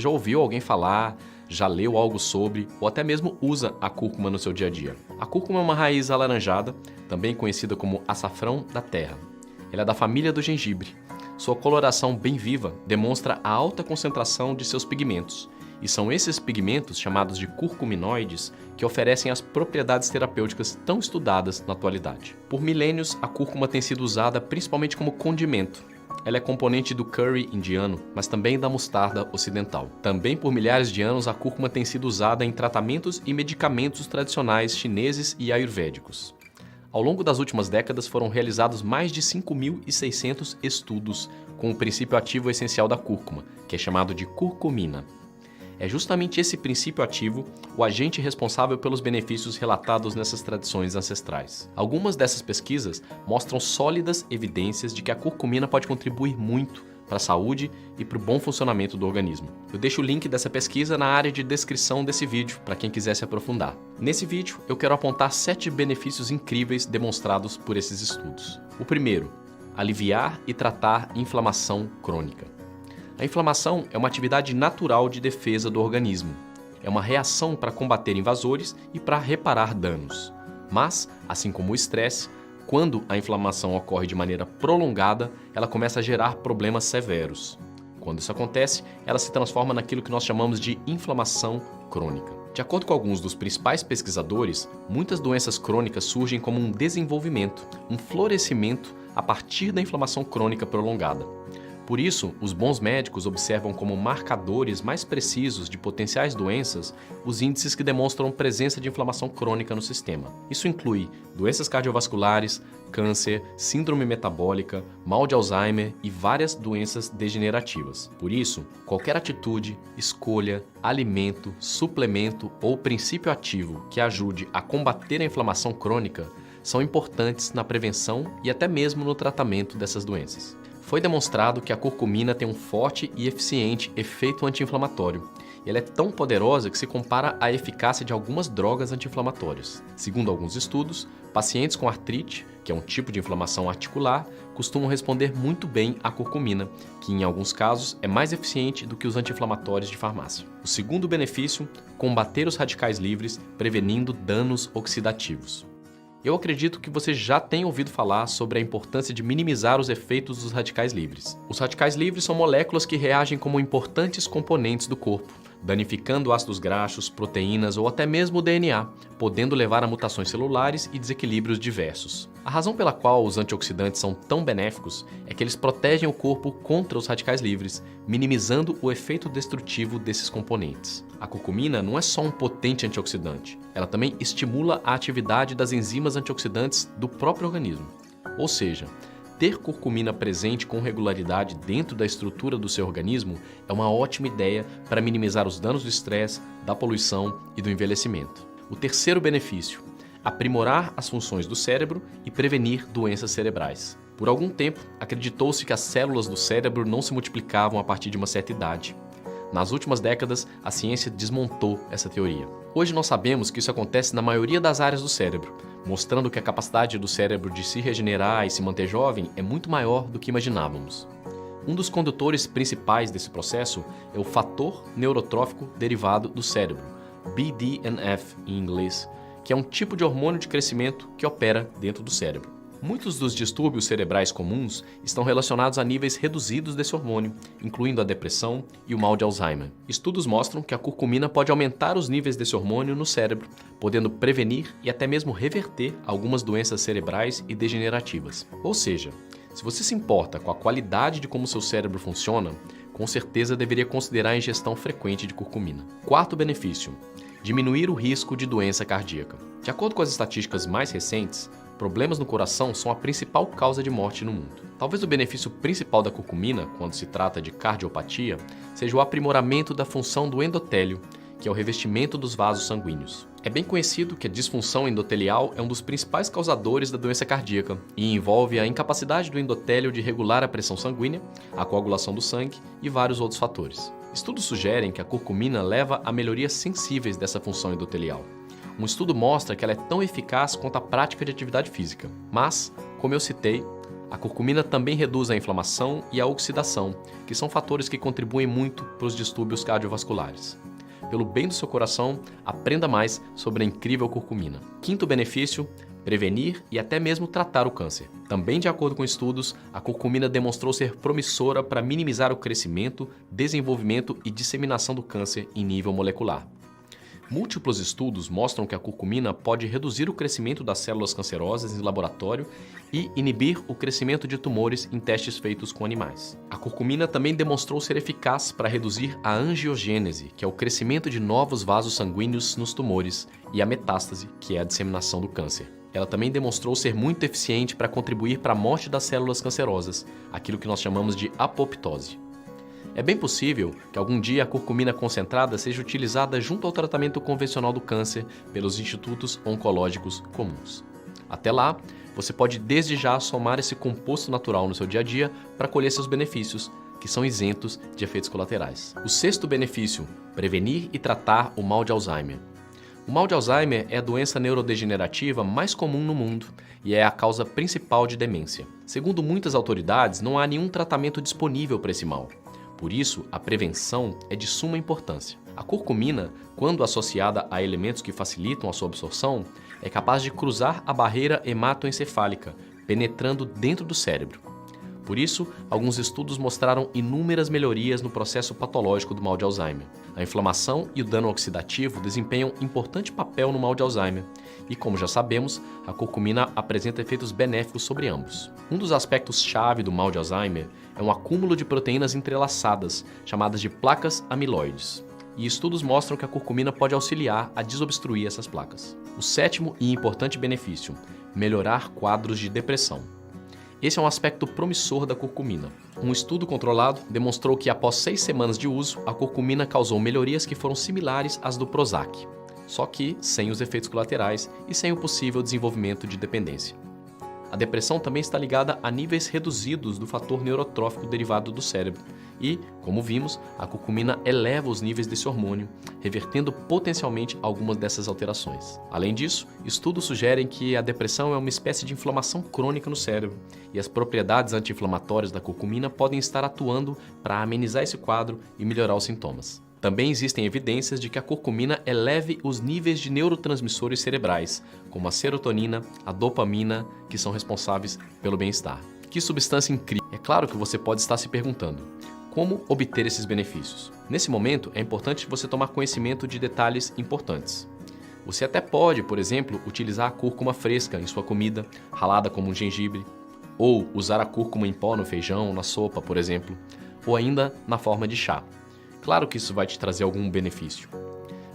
Já ouviu alguém falar, já leu algo sobre ou até mesmo usa a cúrcuma no seu dia a dia? A cúrcuma é uma raiz alaranjada, também conhecida como açafrão da terra. Ela é da família do gengibre. Sua coloração bem viva demonstra a alta concentração de seus pigmentos, e são esses pigmentos, chamados de curcuminoides, que oferecem as propriedades terapêuticas tão estudadas na atualidade. Por milênios, a cúrcuma tem sido usada principalmente como condimento. Ela é componente do curry indiano, mas também da mostarda ocidental. Também por milhares de anos, a cúrcuma tem sido usada em tratamentos e medicamentos tradicionais chineses e ayurvédicos. Ao longo das últimas décadas, foram realizados mais de 5.600 estudos com o princípio ativo essencial da cúrcuma, que é chamado de curcumina. É justamente esse princípio ativo o agente responsável pelos benefícios relatados nessas tradições ancestrais. Algumas dessas pesquisas mostram sólidas evidências de que a curcumina pode contribuir muito para a saúde e para o bom funcionamento do organismo. Eu deixo o link dessa pesquisa na área de descrição desse vídeo, para quem quiser se aprofundar. Nesse vídeo, eu quero apontar 7 benefícios incríveis demonstrados por esses estudos. O primeiro, aliviar e tratar inflamação crônica. A inflamação é uma atividade natural de defesa do organismo. É uma reação para combater invasores e para reparar danos. Mas, assim como o estresse, quando a inflamação ocorre de maneira prolongada, ela começa a gerar problemas severos. Quando isso acontece, ela se transforma naquilo que nós chamamos de inflamação crônica. De acordo com alguns dos principais pesquisadores, muitas doenças crônicas surgem como um desenvolvimento, um florescimento a partir da inflamação crônica prolongada. Por isso, os bons médicos observam como marcadores mais precisos de potenciais doenças os índices que demonstram presença de inflamação crônica no sistema. Isso inclui doenças cardiovasculares, câncer, síndrome metabólica, mal de Alzheimer e várias doenças degenerativas. Por isso, qualquer atitude, escolha, alimento, suplemento ou princípio ativo que ajude a combater a inflamação crônica são importantes na prevenção e até mesmo no tratamento dessas doenças. Foi demonstrado que a curcumina tem um forte e eficiente efeito anti-inflamatório. Ela é tão poderosa que se compara à eficácia de algumas drogas anti-inflamatórias. Segundo alguns estudos, pacientes com artrite, que é um tipo de inflamação articular, costumam responder muito bem à curcumina, que em alguns casos é mais eficiente do que os anti-inflamatórios de farmácia. O segundo benefício, combater os radicais livres, prevenindo danos oxidativos. Eu acredito que você já tenha ouvido falar sobre a importância de minimizar os efeitos dos radicais livres. Os radicais livres são moléculas que reagem como importantes componentes do corpo, danificando ácidos graxos, proteínas ou até mesmo o DNA, podendo levar a mutações celulares e desequilíbrios diversos. A razão pela qual os antioxidantes são tão benéficos é que eles protegem o corpo contra os radicais livres, minimizando o efeito destrutivo desses componentes. A curcumina não é só um potente antioxidante, ela também estimula a atividade das enzimas antioxidantes do próprio organismo. Ou seja, ter curcumina presente com regularidade dentro da estrutura do seu organismo é uma ótima ideia para minimizar os danos do estresse, da poluição e do envelhecimento. O terceiro benefício, aprimorar as funções do cérebro e prevenir doenças cerebrais. Por algum tempo, acreditou-se que as células do cérebro não se multiplicavam a partir de uma certa idade. Nas últimas décadas, a ciência desmontou essa teoria. Hoje nós sabemos que isso acontece na maioria das áreas do cérebro, mostrando que a capacidade do cérebro de se regenerar e se manter jovem é muito maior do que imaginávamos. Um dos condutores principais desse processo é o fator neurotrófico derivado do cérebro, BDNF em inglês, que é um tipo de hormônio de crescimento que opera dentro do cérebro. Muitos dos distúrbios cerebrais comuns estão relacionados a níveis reduzidos desse hormônio, incluindo a depressão e o mal de Alzheimer. Estudos mostram que a curcumina pode aumentar os níveis desse hormônio no cérebro, podendo prevenir e até mesmo reverter algumas doenças cerebrais e degenerativas. Ou seja, se você se importa com a qualidade de como seu cérebro funciona, com certeza deveria considerar a ingestão frequente de curcumina. Quarto benefício, diminuir o risco de doença cardíaca. De acordo com as estatísticas mais recentes, problemas no coração são a principal causa de morte no mundo. Talvez o benefício principal da curcumina, quando se trata de cardiopatia, seja o aprimoramento da função do endotélio, que é o revestimento dos vasos sanguíneos. É bem conhecido que a disfunção endotelial é um dos principais causadores da doença cardíaca e envolve a incapacidade do endotélio de regular a pressão sanguínea, a coagulação do sangue e vários outros fatores. Estudos sugerem que a curcumina leva a melhorias sensíveis dessa função endotelial. Um estudo mostra que ela é tão eficaz quanto a prática de atividade física. Mas, como eu citei, A curcumina também reduz a inflamação e a oxidação, que são fatores que contribuem muito para os distúrbios cardiovasculares. Pelo bem do seu coração, aprenda mais sobre a incrível curcumina. Quinto benefício: prevenir e até mesmo tratar o câncer. Também de acordo com estudos, a curcumina demonstrou ser promissora para minimizar o crescimento, desenvolvimento e disseminação do câncer em nível molecular. Múltiplos estudos mostram que a curcumina pode reduzir o crescimento das células cancerosas em laboratório e inibir o crescimento de tumores em testes feitos com animais. A curcumina também demonstrou ser eficaz para reduzir a angiogênese, que é o crescimento de novos vasos sanguíneos nos tumores, e a metástase, que é a disseminação do câncer. Ela também demonstrou ser muito eficiente para contribuir para a morte das células cancerosas, aquilo que nós chamamos de apoptose. É bem possível que algum dia a curcumina concentrada seja utilizada junto ao tratamento convencional do câncer pelos institutos oncológicos comuns. Até lá, você pode desde já somar esse composto natural no seu dia a dia para colher seus benefícios, que são isentos de efeitos colaterais. O sexto benefício: prevenir e tratar o mal de Alzheimer. O mal de Alzheimer é a doença neurodegenerativa mais comum no mundo e é a causa principal de demência. Segundo muitas autoridades, não há nenhum tratamento disponível para esse mal. Por isso, a prevenção é de suma importância. A curcumina, quando associada a elementos que facilitam a sua absorção, é capaz de cruzar a barreira hematoencefálica, penetrando dentro do cérebro. Por isso, alguns estudos mostraram inúmeras melhorias no processo patológico do mal de Alzheimer. A inflamação e o dano oxidativo desempenham importante papel no mal de Alzheimer, e como já sabemos, a curcumina apresenta efeitos benéficos sobre ambos. Um dos aspectos-chave do mal de Alzheimer é um acúmulo de proteínas entrelaçadas, chamadas de placas amiloides. E estudos mostram que a curcumina pode auxiliar a desobstruir essas placas. O sétimo e importante benefício: melhorar quadros de depressão. Esse é um aspecto promissor da curcumina. Um estudo controlado demonstrou que após 6 semanas de uso, a curcumina causou melhorias que foram similares às do Prozac, só que sem os efeitos colaterais e sem o possível desenvolvimento de dependência. A depressão também está ligada a níveis reduzidos do fator neurotrófico derivado do cérebro e, como vimos, a curcumina eleva os níveis desse hormônio, revertendo potencialmente algumas dessas alterações. Além disso, estudos sugerem que a depressão é uma espécie de inflamação crônica no cérebro e as propriedades anti-inflamatórias da curcumina podem estar atuando para amenizar esse quadro e melhorar os sintomas. Também existem evidências de que a curcumina eleve os níveis de neurotransmissores cerebrais, como a serotonina, a dopamina, que são responsáveis pelo bem-estar. Que substância incrível! É claro que você pode estar se perguntando: como obter esses benefícios? Nesse momento, é importante você tomar conhecimento de detalhes importantes. Você até pode, por exemplo, utilizar a cúrcuma fresca em sua comida, ralada como um gengibre, ou usar a cúrcuma em pó no feijão, na sopa, por exemplo, ou ainda na forma de chá. Claro que isso vai te trazer algum benefício,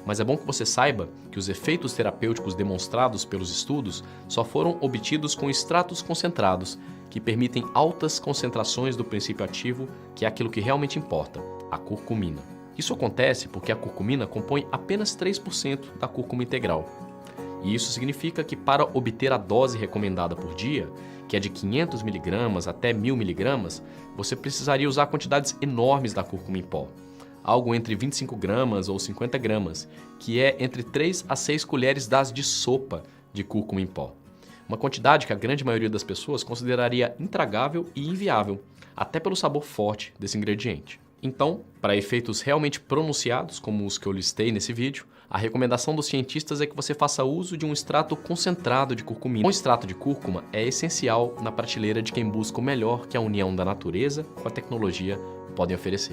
mas é bom que você saiba que os efeitos terapêuticos demonstrados pelos estudos só foram obtidos com extratos concentrados, que permitem altas concentrações do princípio ativo, que é aquilo que realmente importa, a curcumina. Isso acontece porque a curcumina compõe apenas 3% da cúrcuma integral. E isso significa que para obter a dose recomendada por dia, que é de 500 mg até 1000 mg, você precisaria usar quantidades enormes da cúrcuma em pó. Algo entre 25 gramas ou 50 gramas, que é entre 3 a 6 colheres das de sopa de cúrcuma em pó. Uma quantidade que a grande maioria das pessoas consideraria intragável e inviável, até pelo sabor forte desse ingrediente. Então, para efeitos realmente pronunciados, como os que eu listei nesse vídeo, a recomendação dos cientistas é que você faça uso de um extrato concentrado de curcumina. Um extrato de cúrcuma é essencial na prateleira de quem busca o melhor que a união da natureza com a tecnologia podem oferecer.